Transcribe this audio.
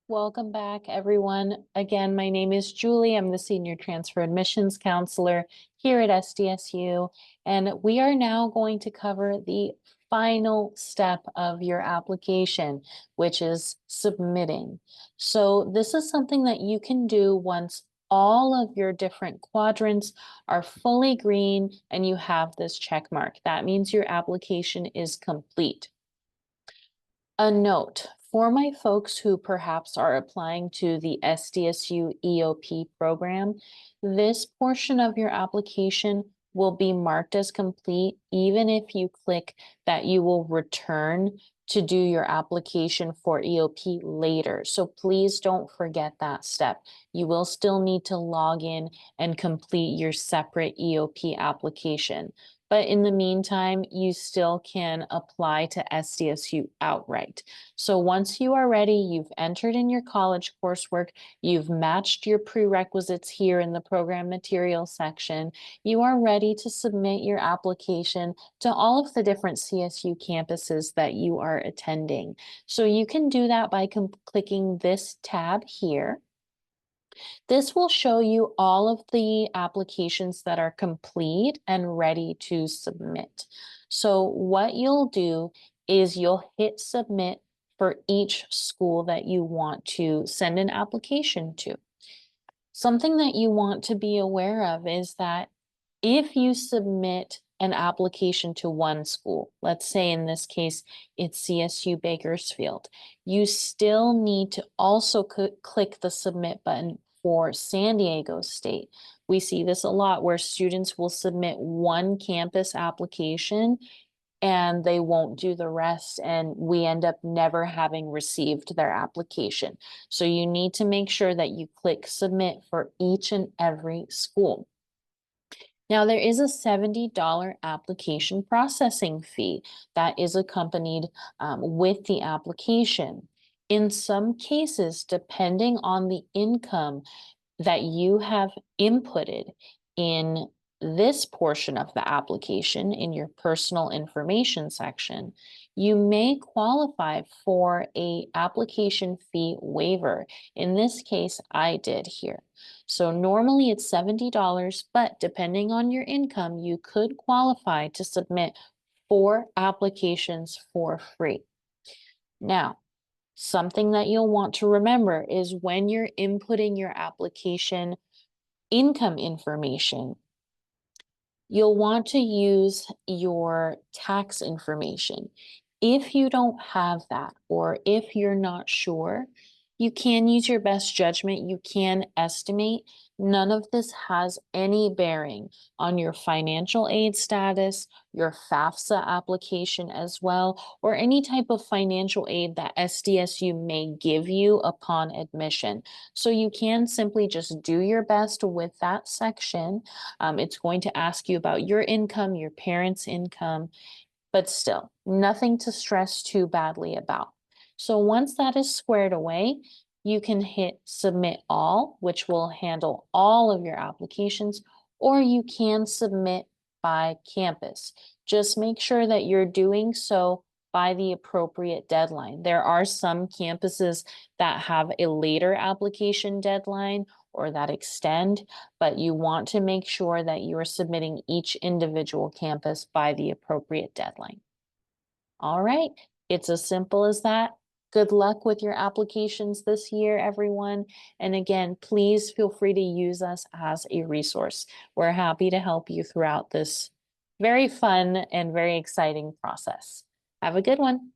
Welcome back, everyone. Again, my name is Julie. I'm the Senior Transfer Admissions Counselor here at SDSU, and we are now going to cover the final step of your application, which is submitting. So this is something that you can do once all of your different quadrants are fully green and you have this check mark. That means your application is complete. A note for my folks who perhaps are applying to the SDSU EOP program, this portion of your application will be marked as complete, even if you click that you will return to do your application for EOP later. So please don't forget that step. You will still need to log in and complete your separate EOP application. But in the meantime, you still can apply to SDSU outright. So once you are ready, you've entered in your college coursework, you've matched your prerequisites here in the program material section, you are ready to submit your application to all of the different CSU campuses that you are attending. So you can do that by clicking this tab here. This will show you all of the applications that are complete and ready to submit. So what you'll do is you'll hit submit for each school that you want to send an application to. Something that you want to be aware of is that if you submit an application to one school, let's say in this case, it's CSU Bakersfield, you still need to also click the submit button for San Diego State. We see this a lot where students will submit one campus application and they won't do the rest, and we end up never having received their application. So you need to make sure that you click submit for each and every school. Now, there is a $70 application processing fee that is accompanied with the application. In some cases, depending on the income that you have inputted in this portion of the application in your personal information section, you may qualify for a application fee waiver. In this case, I did here. So normally it's $70, but depending on your income, you could qualify to submit 4 applications for free. Now, something that you'll want to remember is when you're inputting your application income information, you'll want to use your tax information. If you don't have that, or if you're not sure, you can use your best judgment. You can estimate. None of this has any bearing on your financial aid status, your FAFSA application as well, or any type of financial aid that SDSU may give you upon admission. So you can simply just do your best with that section. It's going to ask you about your income, your parents' income, but still nothing to stress too badly about. So once that is squared away, you can hit submit all, which will handle all of your applications, or you can submit by campus. Just make sure that you're doing so by the appropriate deadline. There are some campuses that have a later application deadline or that extend, but you want to make sure that you are submitting each individual campus by the appropriate deadline. All right, it's as simple as that. Good luck with your applications this year, everyone. And again, please feel free to use us as a resource. We're happy to help you throughout this very fun and very exciting process. Have a good one.